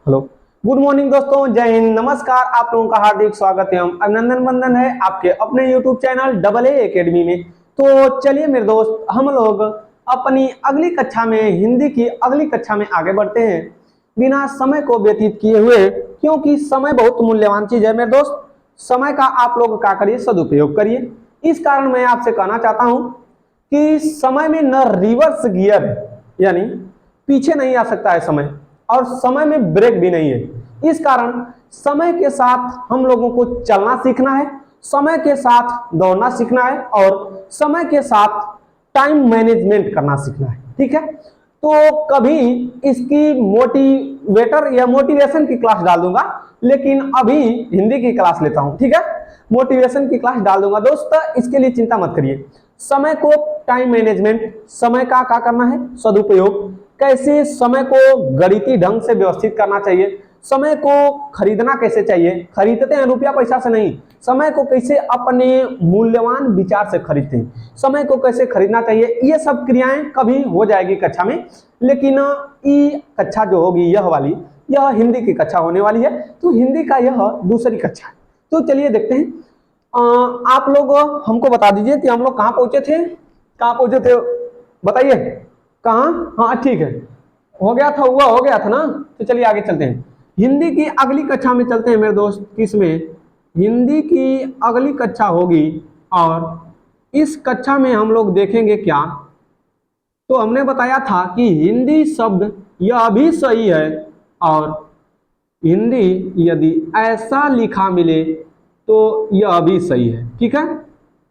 Hello, good morning दोस्तों, जय हिंद, नमस्कार। आप लोगों का हार्दिक स्वागत है, अभिनंदन बंदन है आपके अपने YouTube channel double A academy में। तो चलिए मेरे दोस्त, हम लोग अपनी अगली कक्षा में, हिंदी की अगली कक्षा में आगे बढ़ते हैं बिना समय को व्यतीत किए हुए, क्योंकि समय बहुत मूल्यवान चीज है मेरे दोस्त। समय का आप लोग क्या करिए, सदुपयोग करिए। इस कारण मैं आपसे कहना चाहता हूं कि समय में न रिवर्स गियर है, यानी पीछे नहीं आ सकता है समय, और समय में ब्रेक भी नहीं है। इस कारण समय के साथ हम लोगों को चलना सीखना है, समय के साथ दौड़ना सीखना है, और समय के साथ टाइम मैनेजमेंट करना सीखना है। ठीक है, तो कभी इसकी मोटिवेटर या मोटिवेशन की क्लास डाल दूंगा, लेकिन अभी हिंदी की क्लास लेता हूं। ठीक है, मोटिवेशन की क्लास डाल दूंगा दोस्त, इसके लिए चिंता मत करिए। समय को टाइम मैनेजमेंट, समय का क्या करना है, सदुपयोग, कैसे समय को गणितीय ढंग से व्यवस्थित करना चाहिए, समय को खरीदना कैसे चाहिए, खरीदते हैं रुपया पैसा से नहीं, समय को कैसे अपने मूल्यवान विचार से खरीदते हैं, समय को कैसे खरीदना चाहिए, ये सब क्रियाएं कभी हो जाएगी कक्षा में। लेकिन ये कक्षा जो होगी यह वाली, यह हिंदी की कक्षा होने वाली है, तो हिंदी का यह दूसरी कक्षा है। तो चलिए देखते हैं। आप लोग हमको बता दीजिए कि हम लोग कहाँ पहुंचे थे, कहाँ पहुंचे थे बताइए, कहाँ? हाँ ठीक है, हो गया था, हुआ हो गया था ना। तो चलिए आगे चलते हैं, हिंदी की अगली कक्षा में चलते हैं मेरे दोस्त। किसमें? हिंदी की अगली कक्षा होगी, और इस कक्षा में हम लोग देखेंगे क्या। तो हमने बताया था कि हिंदी शब्द यह भी सही है, और हिंदी यदि ऐसा लिखा मिले तो यह भी सही है। ठीक है,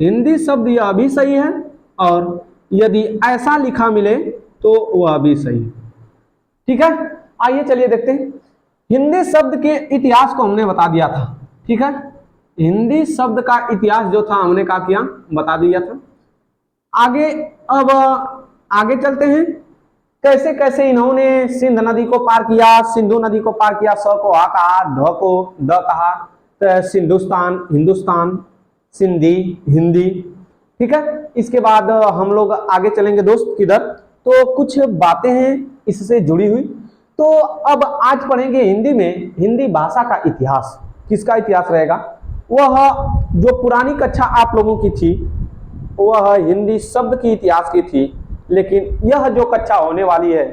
हिंदी शब्द यह भी सही है, और यदि ऐसा लिखा मिले तो वह भी सही है। ठीक है, आइए चलिए देखते हैं। हिंदी शब्द के इतिहास को हमने बता दिया था। ठीक है, हिंदी शब्द का इतिहास जो था हमने क्या किया, बता दिया था। आगे अब आगे चलते हैं, कैसे कैसे इन्होंने सिंध नदी को पार किया, सिंधु नदी को पार किया, स को आ कहा, ध को द कहा, तो सिंधुस्तान, हिंदुस्तान, सिंधी, हिंदी। ठीक है, इसके बाद हम लोग आगे चलेंगे दोस्त, किधर, तो कुछ बातें हैं इससे जुड़ी हुई। तो अब आज पढ़ेंगे हिंदी में हिंदी भाषा का इतिहास। किसका इतिहास रहेगा? वह जो पुरानी कक्षा आप लोगों की थी वह हिंदी शब्द की इतिहास की थी, लेकिन यह जो कक्षा होने वाली है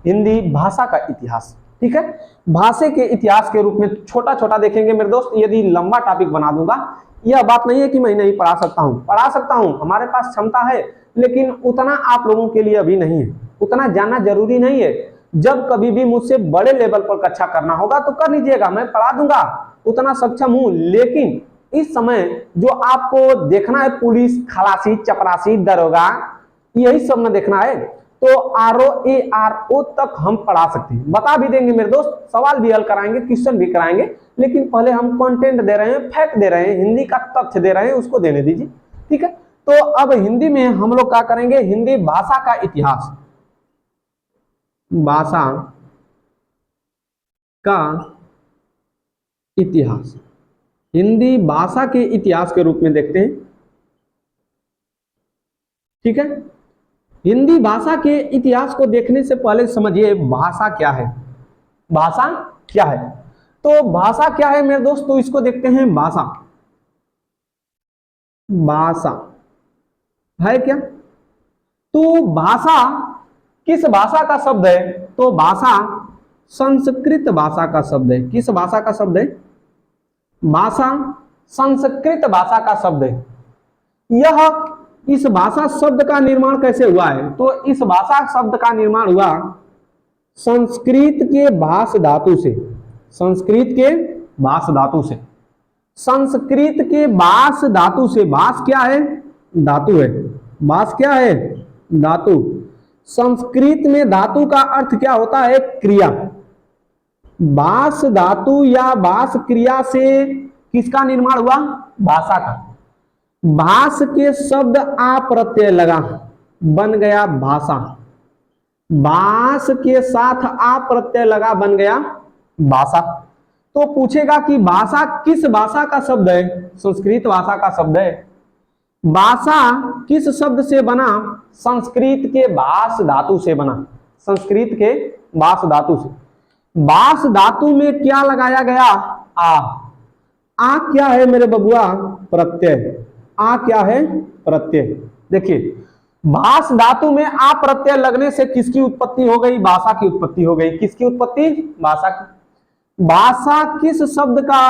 हिंदी भाषा का इतिहास। ठीक है, भाषा के इतिहास के रूप में छोटा छोटा देखेंगे मेरे दोस्त। यदि लंबा टॉपिक बना दूंगा, यह बात नहीं है कि मैं नहीं पढ़ा सकता हूं, पढ़ा सकता हूं, हमारे पास क्षमता है, लेकिन उतना आप लोगों के लिए अभी नहीं है, उतना जानना जरूरी नहीं है। जब कभी भी मुझसे बड़े लेवल पर कक्षा करना होगा तो कर लीजिएगा, मैं पढ़ा दूंगा, उतना सक्षम हूं। लेकिन इस समय जो आपको देखना है, पुलिस, खलासी, चपरासी, दरोगा, यही सब ना देखना है, तो RO तक हम पढ़ा सकते हैं, बता भी देंगे मेरे दोस्त, सवाल भी हल कराएंगे, क्वेश्चन भी कराएंगे। लेकिन पहले हम कंटेंट दे रहे हैं, फैक्ट दे रहे हैं, हिंदी का तथ्य दे रहे हैं, उसको देने दीजिए। ठीक है, तो अब हिंदी में हम लोग क्या करेंगे, हिंदी भाषा का इतिहास, भाषा का इतिहास, हिंदी भाषा के इतिहास के रूप में देखते हैं। ठीक है, हिंदी भाषा के इतिहास को देखने से पहले समझिए भाषा क्या है। भाषा क्या है, तो भाषा क्या है मेरे दोस्त, तो इसको देखते हैं। भाषा, भाषा है क्या? तो भाषा किस भाषा का शब्द है? तो भाषा संस्कृत भाषा का शब्द है। किस भाषा का शब्द है? भाषा संस्कृत भाषा का शब्द है। यह इस भाषा शब्द का निर्माण कैसे हुआ है? तो इस भाषा शब्द का निर्माण हुआ संस्कृत के भाष धातु से। संस्कृत के भाष धातु से, संस्कृत के भाष धातु से। भाष क्या है? धातु है। भाष क्या है? धातु। संस्कृत में धातु का अर्थ क्या होता है? क्रिया। भाष धातु या भाष क्रिया से किसका निर्माण हुआ? भाषा का। भाष के शब्द आ प्रत्यय लगा, बन गया भाषा। भाष के साथ आ प्रत्यय लगा, बन गया भाषा। तो पूछेगा कि भाषा किस भाषा का शब्द है? संस्कृत भाषा का शब्द है। भाषा किस शब्द से बना? संस्कृत के भाष धातु से बना। संस्कृत के भाष धातु से। बास धातु में क्या लगाया गया? आ क्या है मेरे बबुआ? प्रत्यय। आ क्या है? प्रत्यय। देखिए, भास धातु में आ प्रत्यय लगने से किसकी उत्पत्ति हो गई? भाषा की उत्पत्ति हो गई। किसकी उत्पत्ति? भाषा की। भाषा किस शब्द का,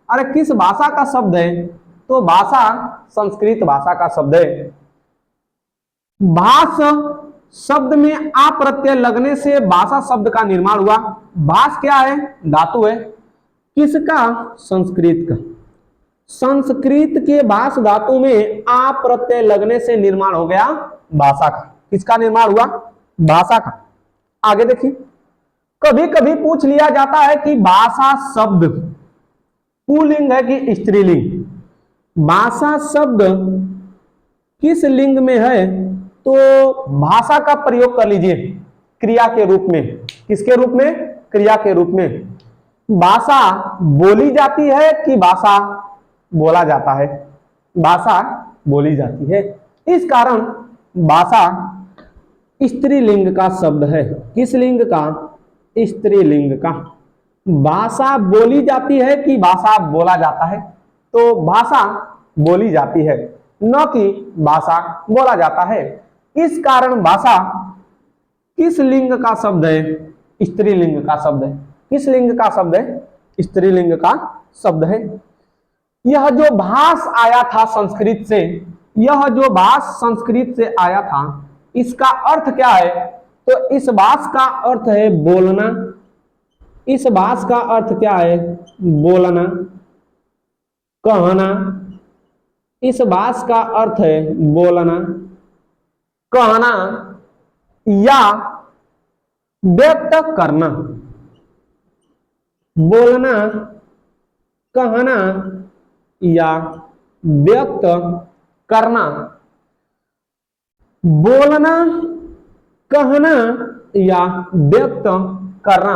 अरे किस भाषा का शब्द है? तो भाषा संस्कृत भाषा का शब्द है। भास शब्द में आ प्रत्यय लगने से भाषा शब्द का निर्माण हुआ। भास क्या है? धातु है। किसका? संस्कृत का। संस्कृत के भास धातु में आ प्रत्यय लगने से निर्माण हो गया भाषा का। किसका निर्माण हुआ? भाषा का। आगे देखिए, कभी कभी पूछ लिया जाता है कि भाषा शब्द पुल्लिंग है कि स्त्रीलिंग? भाषा शब्द किस लिंग में है? तो भाषा का प्रयोग कर लीजिए क्रिया के रूप में। किसके रूप में? क्रिया के रूप में। भाषा बोली जाती है कि भाषा बोला जाता है? भाषा बोली जाती है। इस कारण भाषा स्त्रीलिंग का शब्द है। किस लिंग का? स्त्रीलिंग का। भाषा बोली जाती है कि भाषा बोला जाता है? तो भाषा बोली जाती है, न कि भाषा बोला जाता है। इस कारण भाषा किस लिंग का शब्द है? स्त्रीलिंग का शब्द है। किस लिंग का शब्द है? स्त्रीलिंग का शब्द है। यह जो भास आया था संस्कृत से, यह जो भास संस्कृत से आया था, इसका अर्थ क्या है? तो इस भास का अर्थ है बोलना। इस भास का अर्थ क्या है? बोलना, कहना। इस भास का अर्थ है बोलना, कहना या व्यक्त करना। बोलना, कहना या व्यक्त करना। बोलना, कहना या व्यक्त करना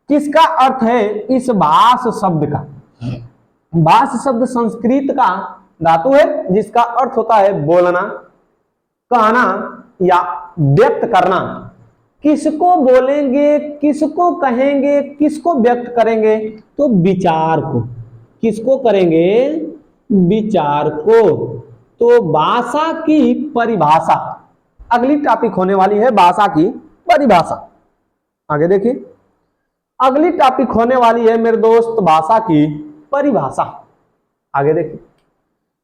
किसका अर्थ है? इस भास शब्द का। भास शब्द संस्कृत का धातु है जिसका अर्थ होता है बोलना, कहना या व्यक्त करना। किसको बोलेंगे, किसको कहेंगे, किसको व्यक्त करेंगे? तो विचार को। किसको करेंगे? विचार को। तो भाषा की परिभाषा, अगली टॉपिक होने वाली है भाषा की परिभाषा। आगे देखिए, अगली टॉपिक होने वाली है मेरे दोस्त भाषा की परिभाषा। आगे देखिए,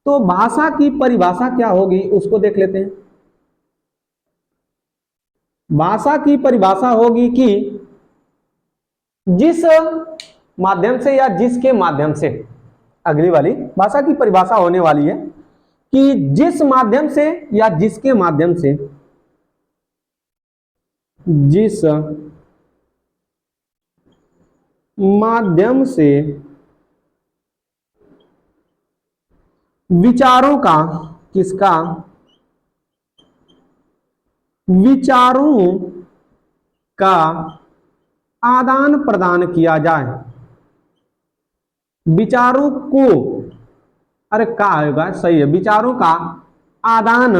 तो भाषा की परिभाषा क्या होगी उसको देख लेते हैं। भाषा की परिभाषा होगी कि जिस माध्यम से या जिसके माध्यम से, अगली वाली भाषा की परिभाषा होने वाली है कि जिस माध्यम से या जिसके माध्यम से, जिस माध्यम से विचारों का, किसका? विचारों का आदान प्रदान किया जाए। विचारों को, अरे का होगा, सही है, विचारों का आदान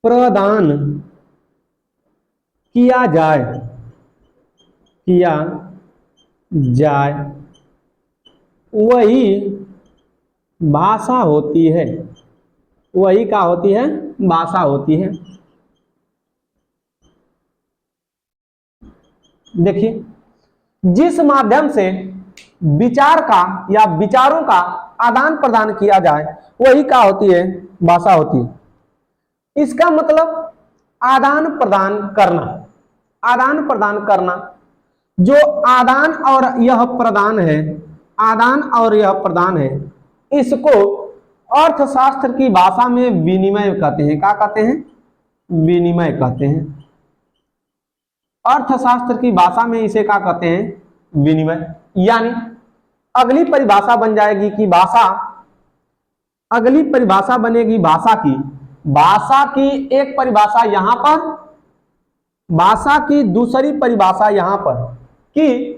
प्रदान किया जाए, किया जाए, वही भाषा होती है। वही क्या होती है? भाषा होती है। देखिए, जिस माध्यम से विचार का या विचारों का आदान प्रदान किया जाए वही क्या होती है? भाषा होती है। इसका मतलब आदान प्रदान करना। आदान प्रदान करना, जो आदान और यह प्रदान है, आदान और यह प्रदान है, इसको अर्थशास्त्र की भाषा में विनिमय कहते हैं। क्या कहते हैं? विनिमय कहते हैं। अर्थशास्त्र की भाषा में इसे क्या कहते हैं? विनिमय। यानी अगली परिभाषा बन जाएगी कि भाषा, अगली परिभाषा बनेगी भाषा की। भाषा की एक परिभाषा यहां पर, भाषा की दूसरी परिभाषा यहां पर कि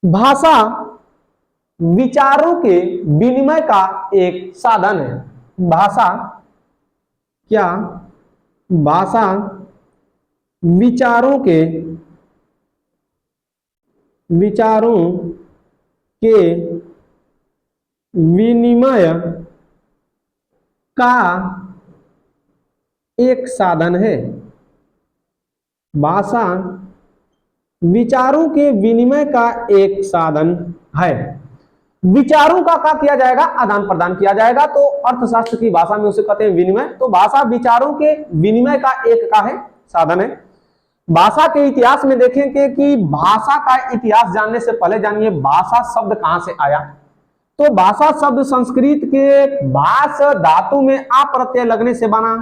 भाषा विचारों के विनिमय का एक साधन है। भाषा क्या? भाषा विचारों के विनिमय का एक साधन है। भाषा विचारों के विनिमय का एक साधन है। विचारों का क्या किया जाएगा? आदान प्रदान किया जाएगा। तो अर्थशास्त्र की भाषा में उसे कहते हैं विनिमय। तो भाषा विचारों के विनिमय का एक का है साधन है। भाषा के इतिहास में देखेंगे कि भाषा का इतिहास जानने से पहले जानिए भाषा शब्द कहां से आया। तो भाषा शब्द संस्कृत के भाष धातु में आ प्रत्यय लगने से बना।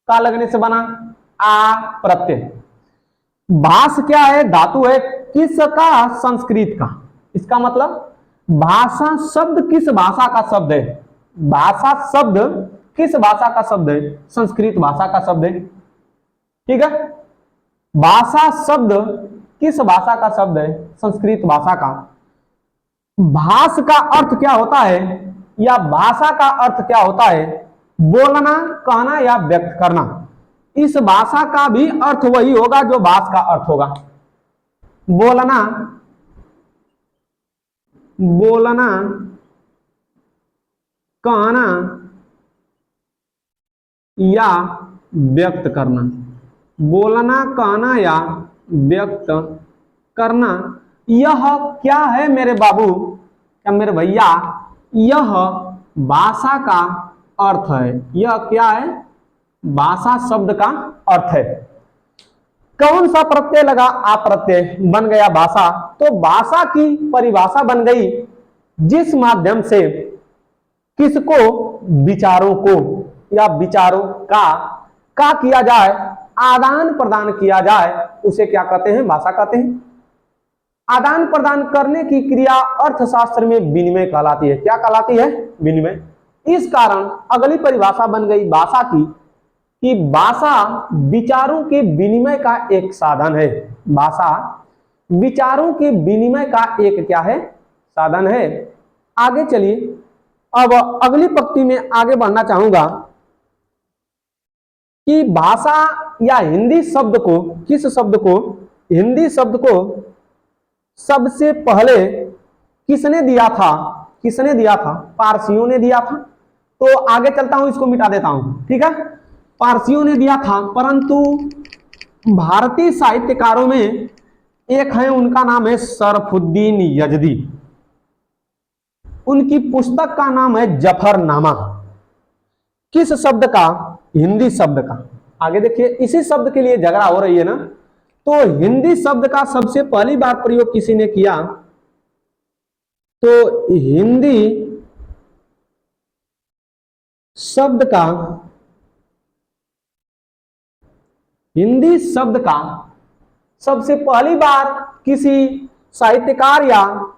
का लगने से बना? आ प्रत्यय। भाष क्या है? धातु है। किसका? संस्कृत का। इसका मतलब भाषा शब्द किस भाषा का शब्द है? भाषा शब्द किस भाषा का शब्द है? संस्कृत भाषा का शब्द है। ठीक है, भाषा शब्द किस भाषा का शब्द है? संस्कृत भाषा का। भाष का अर्थ क्या होता है या भाषा का अर्थ क्या होता है? बोलना, कहना या व्यक्त करना। इस भाषा का भी अर्थ वही होगा जो भाष का अर्थ होगा। बोलना, कहना या व्यक्त करना। बोलना, कहना या व्यक्त करना। यह क्या है मेरे बाबू, क्या मेरे भैया? यह भाषा का अर्थ है। यह क्या है? भाषा शब्द का अर्थ है। कौन सा प्रत्यय लगा? आ प्रत्यय, बन गया भाषा। तो भाषा की परिभाषा बन गई जिस माध्यम से किसको? विचारों को या विचारों का किया जाए, आदान प्रदान किया जाए, उसे क्या कहते हैं? भाषा कहते हैं। आदान प्रदान करने की क्रिया अर्थशास्त्र में विनिमय कहलाती है। क्या कहलाती है? विनिमय। इस कारण अगली परिभाषा बन गई भाषा की कि भाषा विचारों के विनिमय का एक साधन है। भाषा विचारों के विनिमय का एक क्या है? साधन है। आगे चलिए, अब अगली पंक्ति में आगे बढ़ना चाहूंगा कि भाषा या हिंदी शब्द को, किस शब्द को? हिंदी शब्द को सबसे पहले किसने दिया था? किसने दिया था? पारसियों ने दिया था। तो आगे चलता हूं, इसको मिटा देता हूं। ठीक है, पारसियों ने दिया था, परंतु भारतीय साहित्यकारों में एक है, उनका नाम है शरफुद्दीन यजदी। उनकी पुस्तक का नाम है जफरनामा। किस शब्द का? हिंदी शब्द का। आगे देखिए, इसी शब्द के लिए झगड़ा हो रही है ना। तो हिंदी शब्द का सबसे पहली बार प्रयोग किसी ने किया? तो हिंदी शब्द का सबसे पहली बार किसी साहित्यकार या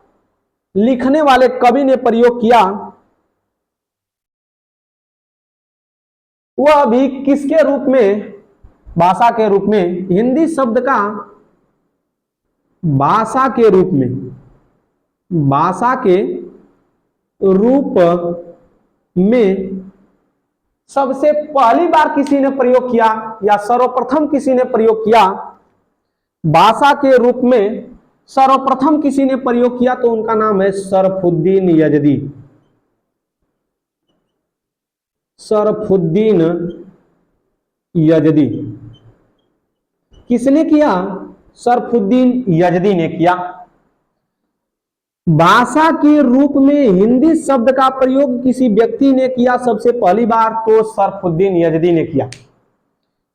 लिखने वाले कवि ने प्रयोग किया, वह भी किसके रूप में? भाषा के रूप में। हिंदी शब्द का भाषा के रूप में, भाषा के रूप में सबसे पहली बार किसी ने प्रयोग किया या सर्वप्रथम किसी ने प्रयोग किया, भाषा के रूप में सर्वप्रथम किसी ने प्रयोग किया, तो उनका नाम है शरफुद्दीन यजदी। शरफुद्दीन यजदी। किसने किया? शरफुद्दीन यजदी ने किया। भाषा के रूप में हिंदी शब्द का प्रयोग किसी व्यक्ति ने किया सबसे पहली बार, तो शरफुद्दीन यजदी ने किया।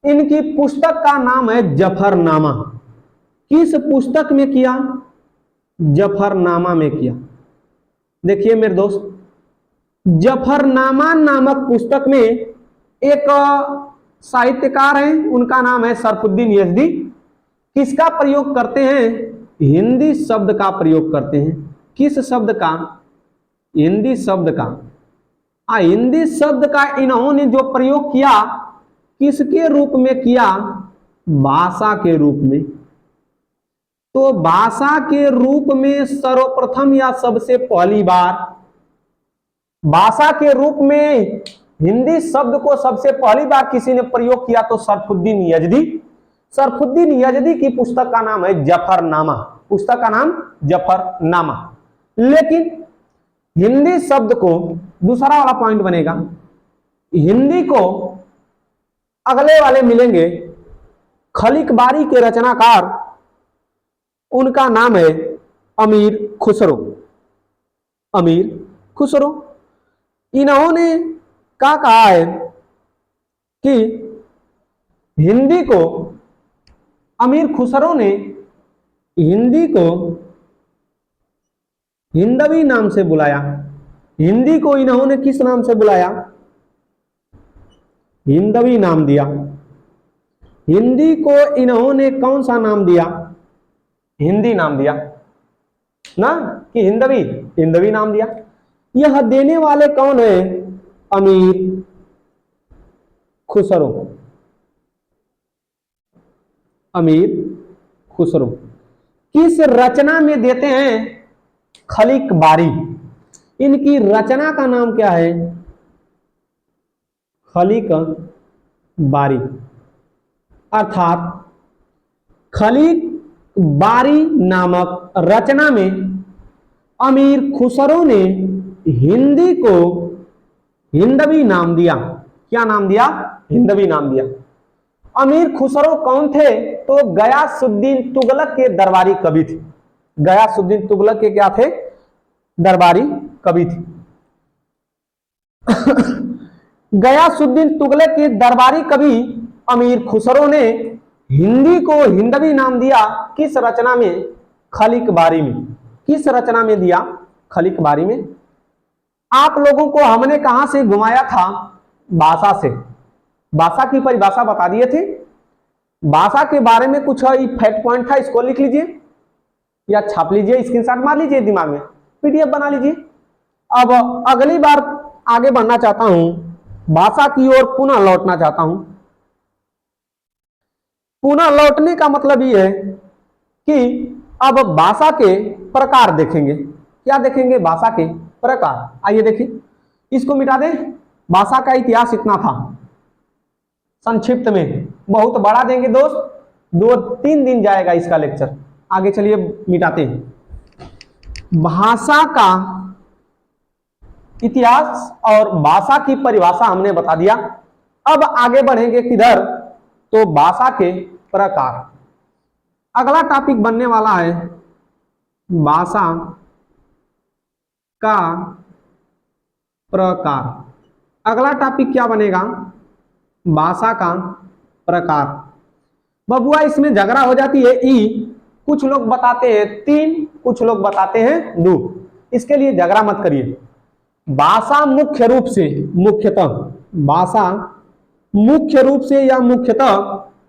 इनकी पुस्तक का नाम है जफरनामा। किस पुस्तक में किया? जफरनामा में किया। देखिए मेरे दोस्त, जफरनामा नामक पुस्तक में एक साहित्यकार हैं, उनका नाम है शरफुद्दीन यजदी। किसका प्रयोग करते हैं? हिंदी शब्द का प्रयोग करते हैं। किस शब्द का? हिंदी शब्द का। हिंदी शब्द का इन्होंने जो प्रयोग किया, किसके रूप में किया? भाषा के रूप में। तो भाषा के रूप में सर्वप्रथम या सबसे पहली बार, भाषा के रूप में हिंदी शब्द को सबसे पहली बार किसी ने प्रयोग किया तो सरफुद्दीन यजदी। सरफुद्दीन यजदी की पुस्तक का नाम है जफरनामा। पुस्तक का नाम जफरनामा। लेकिन हिंदी शब्द को, दूसरा वाला पॉइंट बनेगा, हिंदी को अगले वाले मिलेंगे खलीक बारी के रचनाकार, उनका नाम है अमीर खुसरो। अमीर खुसरो। इन्होंने क्या कहा है कि हिंदी को, अमीर खुसरो ने हिंदी को हिंदवी नाम से बुलाया। हिंदी को इन्होंने किस नाम से बुलाया? हिंदवी नाम दिया। हिंदी को इन्होंने कौन सा नाम दिया? हिंदी नाम दिया ना, कि हिंदवी, हिंदवी नाम दिया। यह देने वाले कौन है? अमीर खुसरो। अमीर खुसरो किस रचना में देते हैं? खलीक बारी। इनकी रचना का नाम क्या है? खलीक बारी। अर्थात खलीक बारी नामक रचना में अमीर खुसरो ने हिंदी को हिंदवी नाम दिया। क्या नाम दिया? हिंदवी नाम दिया। अमीर खुसरो कौन थे? तो गयासुद्दीन तुगलक के दरबारी कवि थे। गयासुद्दीन तुगलक के क्या थे? दरबारी कवि थे। गयासुद्दीन तुगलक के दरबारी कवि अमीर खुसरो ने हिंदी को हिंदवी नाम दिया। किस रचना में? खलीक बारी में। किस रचना में दिया? खलीक बारी में। आप लोगों को हमने कहां से घुमाया था? भाषा से। भाषा की परिभाषा बता दिए थे। भाषा के बारे में कुछ फैक्ट पॉइंट था, इसको लिख लीजिए या छाप लीजिए, स्क्रीनशॉट मार लीजिए, दिमाग में पीडीएफ बना लीजिए। अब अगली बार आगे बढ़ना चाहता हूं, भाषा की ओर पुनः लौटना चाहता हूं। पुनः लौटने का मतलब ये है कि अब भाषा के प्रकार देखेंगे। क्या देखेंगे? भाषा के प्रकार। आइए देखिए, इसको मिटा दें। भाषा का इतिहास इतना था संक्षिप्त में, बहुत बड़ा देंगे दोस्त, 2-3 दिन जाएगा इसका लेक्चर। आगे चलिए मिटाते हैं। भाषा का इतिहास और भाषा की परिभाषा हमने बता दिया। अब आगे बढ़ेंगे किधर? तो भाषा के प्रकार। अगला टॉपिक बनने वाला है भाषा का प्रकार। अगला टॉपिक क्या बनेगा? भाषा का प्रकार। बबुआ इसमें झगड़ा हो जाती है। कुछ लोग बताते हैं 3, कुछ लोग बताते हैं 2। इसके लिए झगड़ा मत करिए। भाषा मुख्य रूप से, मुख्यतः भाषा मुख्य रूप से या मुख्यतः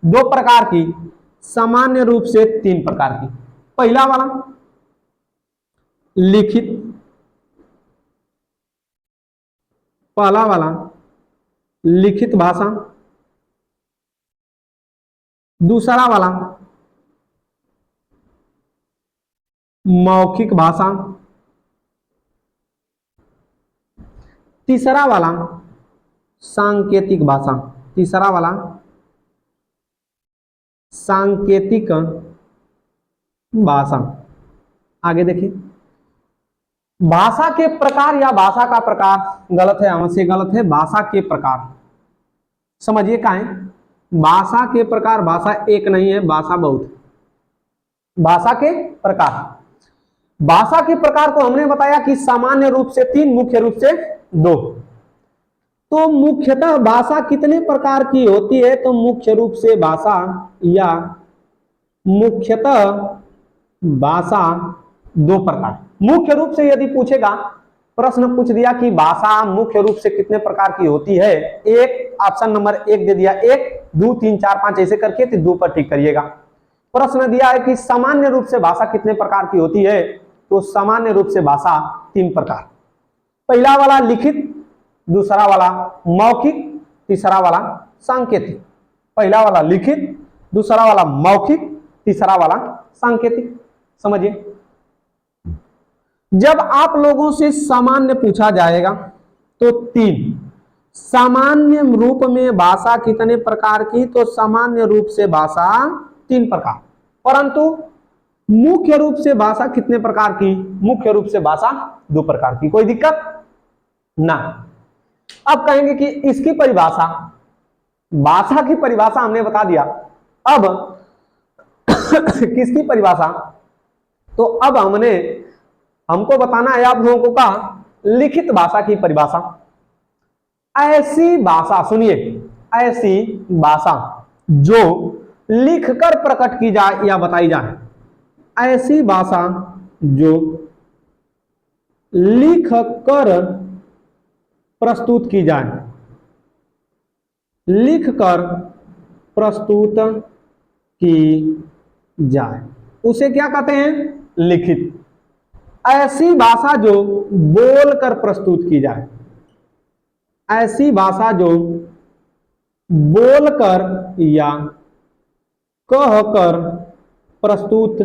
2 प्रकार की, सामान्य रूप से 3 प्रकार की। पहला वाला लिखित, पहला वाला लिखित भाषा। दूसरा वाला मौखिक भाषा। तीसरा वाला सांकेतिक भाषा। तीसरा वाला सांकेतिक भाषा। आगे देखिए, भाषा के प्रकार या भाषा का प्रकार, गलत है, यहां से गलत है। भाषा के प्रकार समझिए क्या है? भाषा के प्रकार, भाषा एक नहीं है, भाषा बहुत है। भाषा के प्रकार, भाषा के प्रकार को हमने बताया कि सामान्य रूप से 3, मुख्य रूप से 2। तो मुख्यतः भाषा कितने प्रकार की होती है? तो मुख्य रूप से भाषा या मुख्यतः भाषा 2 प्रकार। मुख्य रूप से यदि पूछेगा, प्रश्न पूछ दिया कि भाषा मुख्य रूप से कितने प्रकार की होती है, एक ऑप्शन नंबर 1 दे दिया, 1, 2, 3, 4, 5 ऐसे करके, तो 2 पर टिक करिएगा। प्रश्न दिया है कि सामान्य रूप से भाषा कितने प्रकार की होती है, तो सामान्य रूप से भाषा 3 प्रकार। पहला वाला लिखित, दूसरा वाला मौखिक, तीसरा वाला सांकेतिक। पहला वाला लिखित, दूसरा वाला मौखिक, तीसरा वाला सांकेतिक। समझिए, जब आप लोगों से सामान्य पूछा जाएगा तो 3, सामान्य रूप में भाषा कितने प्रकार की? तो सामान्य रूप से भाषा 3 प्रकार, परंतु मुख्य रूप से भाषा कितने प्रकार की? मुख्य रूप से भाषा 2 प्रकार की। कोई दिक्कत ना। अब कहेंगे कि इसकी परिभाषा, भाषा की परिभाषा हमने बता दिया, अब किसकी परिभाषा? तो अब हमको बताना है आप लोगों का लिखित भाषा की परिभाषा। ऐसी भाषा, सुनिए, ऐसी भाषा जो लिखकर प्रकट की जाए या बताई जाए, ऐसी भाषा जो लिखकर प्रस्तुत की जाए, लिखकर प्रस्तुत की जाए, उसे क्या कहते हैं? लिखित। ऐसी भाषा जो बोलकर प्रस्तुत की जाए, ऐसी भाषा जो बोलकर या कहकर प्रस्तुत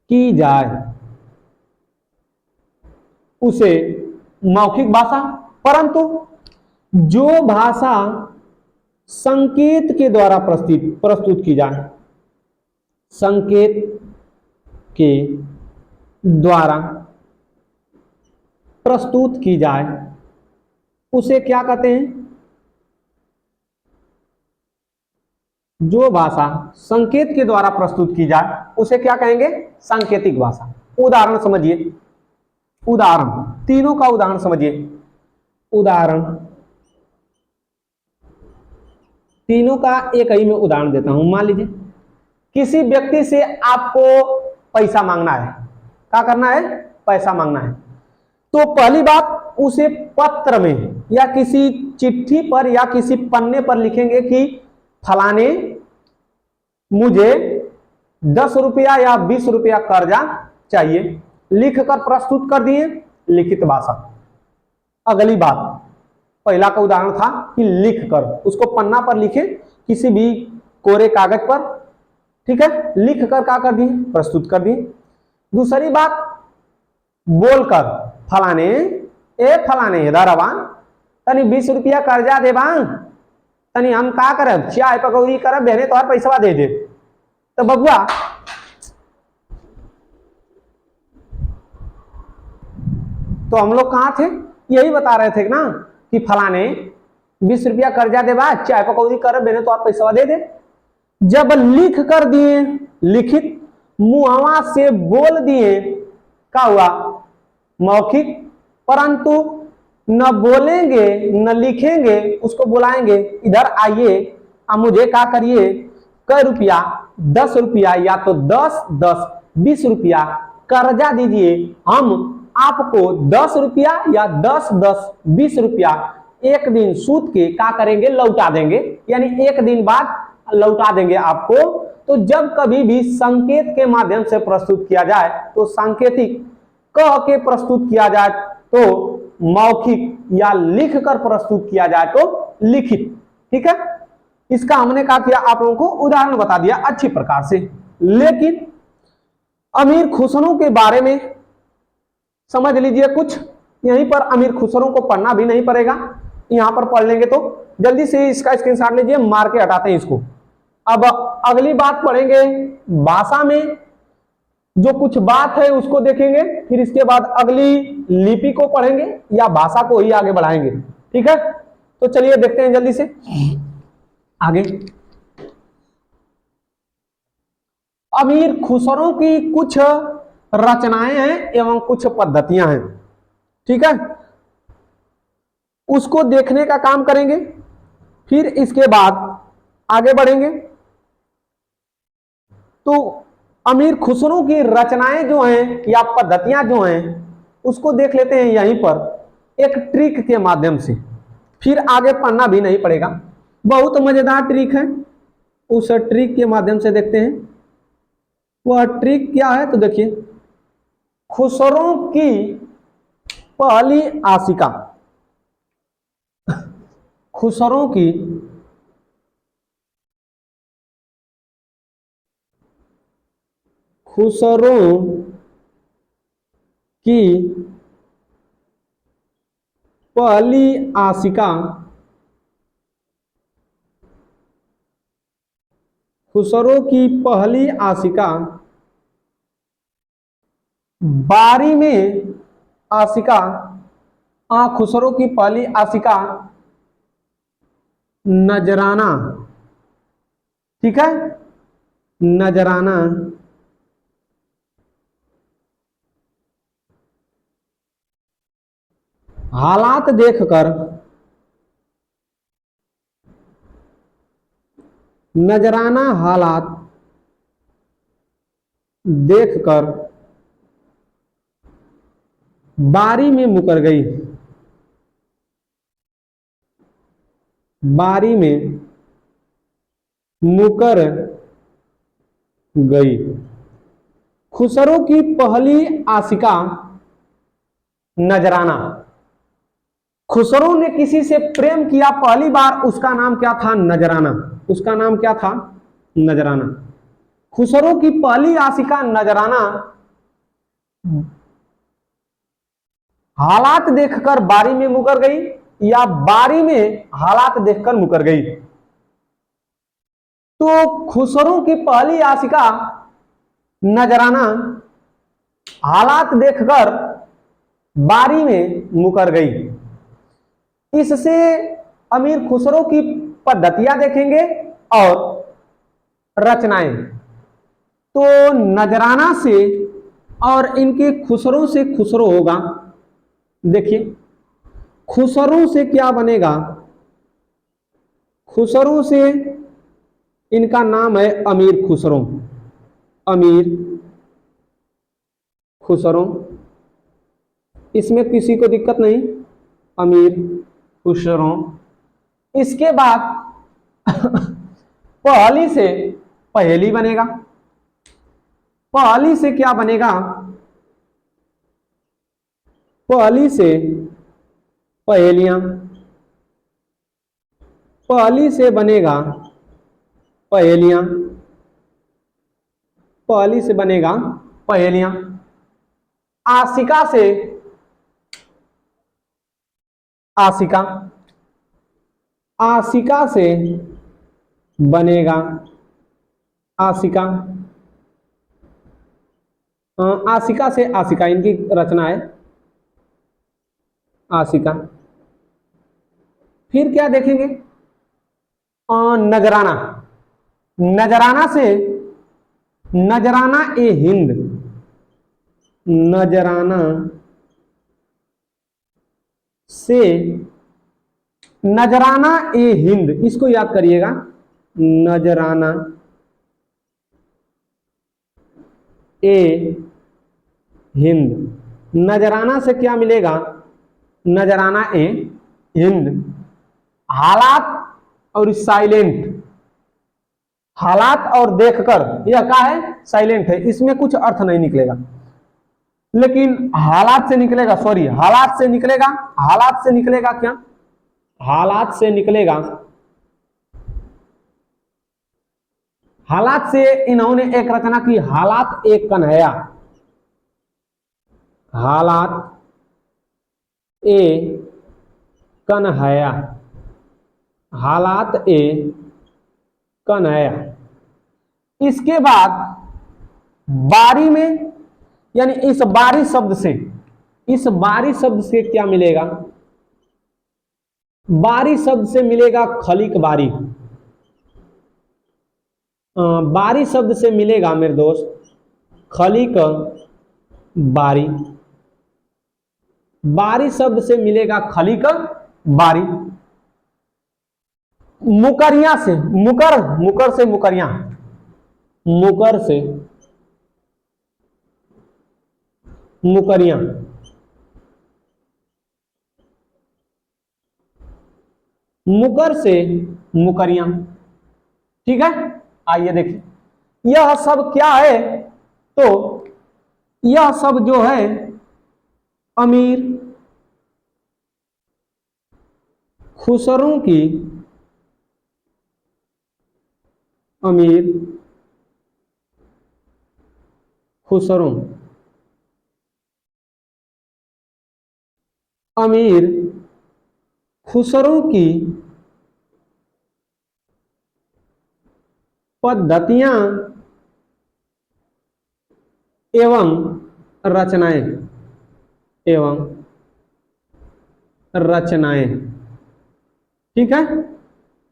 की जाए, उसे मौखिक भाषा। परंतु जो भाषा संकेत के द्वारा प्रस्तुत की जाए, संकेत के द्वारा प्रस्तुत की जाए, उसे क्या कहते हैं? जो भाषा संकेत के द्वारा प्रस्तुत की जाए उसे क्या कहेंगे? सांकेतिक भाषा। उदाहरण समझिए, उदाहरण, तीनों का उदाहरण समझिए। उदाहरण, तीनों का एक ही में उदाहरण देता हूं। मान लीजिए किसी व्यक्ति से आपको पैसा मांगना है। क्या करना है? पैसा मांगना है। तो पहली बात, उसे पत्र में या किसी चिट्ठी पर या किसी पन्ने पर लिखेंगे कि फलाने मुझे 10 रुपया या 20 रुपया कर्जा चाहिए, लिखकर प्रस्तुत कर दिए, लिखित भाषा। अगली बात, पहला का उदाहरण था कि लिखकर, उसको पन्ना पर लिखे, किसी भी कोरे कागज पर, ठीक है, लिखकर क्या कर दिए? प्रस्तुत कर दिए। दूसरी बात, बोलकर, फलाने, ए फलाने इधर आवा, तनी 20 रुपया कर्जा दे बा, तनी हम का करब, चाय पकौड़ी करब, बहने तोहर पैसा दे दे। तो बबुआ, तो हम लोग कहां थे? यही बता रहे थे ना कि फलाने 20 रुपया कर्जा दे बा, चाय पकौड़ी करब, बहने तोहर पैसा दे दे। जब लिख कर दिए, लिखित, मुहावा से बोल दिए, क्या हुआ? मौखिक। परंतु न बोलेंगे न लिखेंगे, उसको बुलाएंगे, इधर आइए, अब मुझे क्या करिए, कै रुपया, 10 रुपया, या तो 10 10 20 रुपया कर्जा दीजिए, हम आपको 10 रुपया या 10 10 20 रुपया एक दिन सूद के क्या करेंगे? लौटा देंगे, यानी एक दिन बाद लौटा देंगे आपको। तो जब कभी भी संकेत के माध्यम से प्रस्तुत किया जाए तो सांकेतिक, कह के प्रस्तुत किया जाए तो मौखिक, या लिख कर प्रस्तुत किया जाए तो लिखित। ठीक है, इसका हमने क्या किया? आप लोगों को उदाहरण बता दिया अच्छी प्रकार से। लेकिन अमीर खुसरो के बारे में समझ लीजिए कुछ। यहीं पर अमीर खुसरो को पढ़ना भी नहीं पड़ेगा, यहां पर पढ़ लेंगे तो जल्दी से इसका स्क्रीनशॉट लीजिए, मार के हटाते हैं इसको। अब अगली बात पढ़ेंगे, भाषा में जो कुछ बात है उसको देखेंगे, फिर इसके बाद अगली लिपि को पढ़ेंगे या भाषा को ही आगे बढ़ाएंगे। ठीक है, तो चलिए देखते हैं जल्दी से आगे। अमीर खुसरो की कुछ रचनाएं हैं एवं कुछ पद्धतियां हैं। ठीक है, उसको देखने का काम करेंगे, फिर इसके बाद आगे बढ़ेंगे। तो अमीर खुसरो की रचनाएं जो हैं या पद्धतियां जो हैं उसको देख लेते हैं यहीं पर एक ट्रिक के माध्यम से, फिर आगे पढ़ना भी नहीं पड़ेगा। बहुत मजेदार ट्रिक है, उस ट्रिक के माध्यम से देखते हैं। वह ट्रिक क्या है? तो देखिए, खुसरो की पहली आशिका, खुसरो की खुसरो की पहली आशिका खुसरो की पहली आशिका बारी में आशिका खुसरो की पहली आशिका नजराना, ठीक है, नजराना हालात देखकर, नजराना हालात देखकर बारी में मुकर गई, बारी में मुकर गई। खुसरो की पहली आशिका नजराना, खुसरो ने किसी से प्रेम किया पहली बार, उसका नाम क्या था? नजराना। उसका नाम क्या था? नजराना। खुसरो की पहली आशिका नजराना हालात देखकर बारी में मुकर गई या बारी में हालात देखकर मुकर गई? तो खुसरो की पहली आशिका नजराना हालात देखकर बारी में मुकर गई। इससे अमीर खुसरो की पद्धतियां देखेंगे और रचनाएं। तो नजराना से और इनके खुसरो से खुसरो होगा। देखिए खुसरो से क्या बनेगा? खुसरो से इनका नाम है अमीर खुसरो, अमीर खुसरो, इसमें किसी को दिक्कत नहीं, अमीर खुसरो। इसके बाद पहली से पहेली बनेगा। पहली से क्या बनेगा? पहली से पहेलियां, पहली से बनेगा पहेलियां, पहली से बनेगा पहेलियां। आशिका से आशिका, आशिका से बनेगा आशिका, आशिका से आशिका, इनकी रचना है आशिका। फिर क्या देखेंगे? नजराना, नजराना से नजराना ए हिंद, नजराना से नजराना ए हिंद, इसको याद करिएगा, नजराना ए हिंद। नजराना से क्या मिलेगा? नजराना ए हिंद। हालात और साइलेंट, हालात और देखकर, यह क्या है? साइलेंट है, इसमें कुछ अर्थ नहीं निकलेगा, लेकिन हालात से निकलेगा, सॉरी हालात से निकलेगा। हालात से निकलेगा क्या? हालात से निकलेगा, हालात से इन्होंने एक रचना की, हालात एक कन्हैया, हालात ए कन्हैया, हालात ए कन्हैया। इसके बाद बारी में, यानी इस बारी शब्द से, इस बारी शब्द से क्या मिलेगा? बारी शब्द से मिलेगा खलीक बारी, बारी शब्द से मिलेगा मेरे दोस्त खलीक बारी, बारी शब्द से मिलेगा खलीक बारी। मुकरिया से, मुकर, मुकर से मुकरिया, मुकर से मुकरिया, मुकर से मुकरिया, ठीक है। आइए देखिए यह सब क्या है? तो यह सब जो है अमीर खुसरो की, अमीर खुसरो, अमीर खुसरों की पद्धतियां एवं रचनाएं, एवं रचनाएं। ठीक है,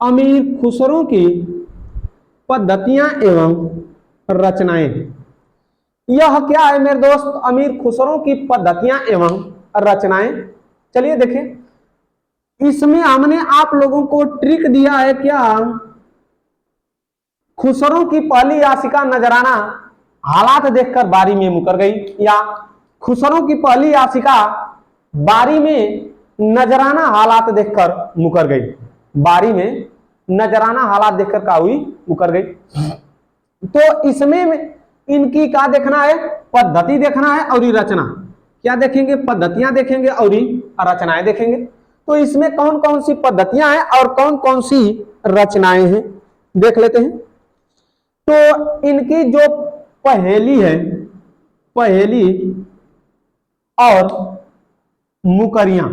अमीर खुसरों की पद्धतियां एवं रचनाएं। यह क्या है मेरे दोस्त? अमीर खुसरों की पद्धतियां एवं रचनाएं। चलिए देखें, इसमें हमने आप लोगों को ट्रिक दिया है क्या? खुसरों की पहली याचिका नजराना हालात देखकर बारी में मुकर गई, या खुसरों की पहली याचिका बारी में नजराना हालात देखकर मुकर गई। बारी में नजराना हालात देखकर क्या हुई? मुकर गई। तो इसमें इनकी क्या देखना है? पद्धति देखना है और रचना। क्या देखेंगे? पद्धतियां देखेंगे और रचनाएं देखेंगे। तो इसमें कौन कौन सी पद्धतियां हैं और कौन कौन सी रचनाएं हैं, देख लेते हैं। तो इनकी जो पहेली है, पहेली और मुकरियां,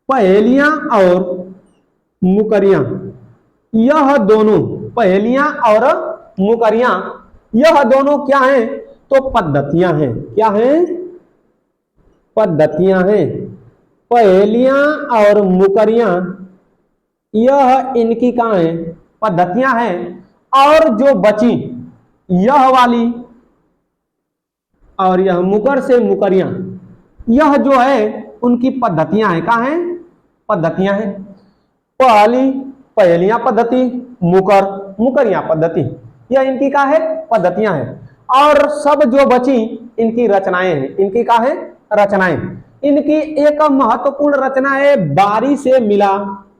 पहेलियां और मुकरियां, यह दोनों, पहेलियां और मुकरियां, यह दोनों क्या हैं? तो पद्धतियां हैं। क्या हैं? पद्धतियां हैं। पहेलियां और मुकरियां, यह इनकी कहां है? पद्धतियां हैं। और जो बची यह वाली और यह मुकर से मुकरियां, यह जो है उनकी पद्धतियां हैं। कहां हैं? पद्धतियां हैं। पहली पहेलियां पद्धति, मुकर मुकरियां पद्धति, यह इनकी क्या है? पद्धतियां हैं। और सब जो बची इनकी रचनाएं हैं। इनकी क्या है? रचनाएं। इनकी एक महत्वपूर्ण रचना है बारी से मिला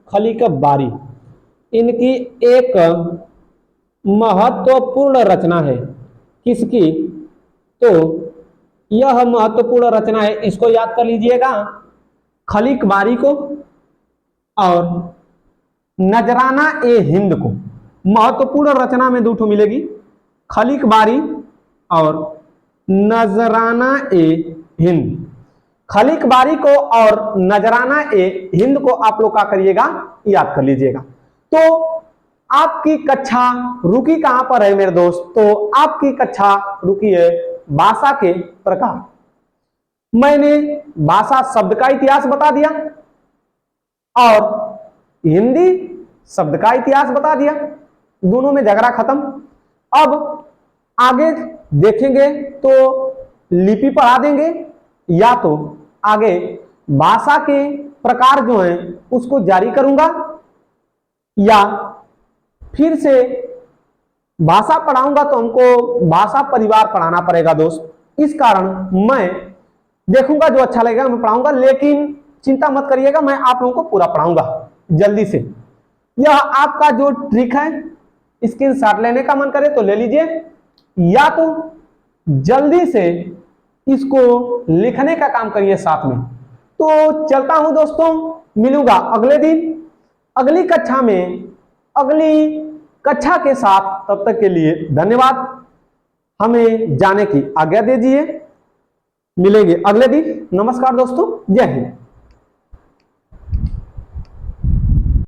खली का बारी। इनकी एक महत्वपूर्ण रचना है। किसकी? तो यह महत्वपूर्ण रचना है, इसको याद कर लीजिएगा, खलीक बारी को और नजराना ए हिंद को। महत्वपूर्ण रचना में दो ठो मिलेगी, खलीक बारी और नजराना ए हिंद। खलीक बारी को और नजराना ए हिंद को आप लोग क्या करिएगा? याद कर लीजिएगा। तो आपकी कक्षा रुकी कहां पर है मेरे दोस्त? तो आपकी कक्षा रुकी है भाषा के प्रकार। मैंने भाषा शब्द का इतिहास बता दिया और हिंदी शब्द का इतिहास बता दिया, दोनों में झगड़ा खत्म। अब आगे देखेंगे तो लिपि पढ़ा देंगे, या तो आगे भाषा के प्रकार जो हैं उसको जारी करूंगा, या फिर से भाषा पढ़ाऊंगा तो हमको भाषा परिवार पढ़ाना पड़ेगा दोस्त। इस कारण मैं देखूंगा जो अच्छा लगेगा मैं पढ़ाऊंगा, लेकिन चिंता मत करिएगा, मैं आप लोगों को पूरा पढ़ाऊंगा जल्दी से। यह आपका जो ट्रिक है, स्क्रीनशॉट लेने का मन करे तो ले लीजिए, या तो जल्दी से इसको लिखने का काम करिए साथ में। तो चलता हूं दोस्तों, मिलूंगा अगले दिन अगली कक्षा में, अगली कक्षा के साथ। तब तक के लिए धन्यवाद, हमें जाने की आज्ञा दीजिए। मिलेंगे अगले दिन। नमस्कार दोस्तों, जय हिंद।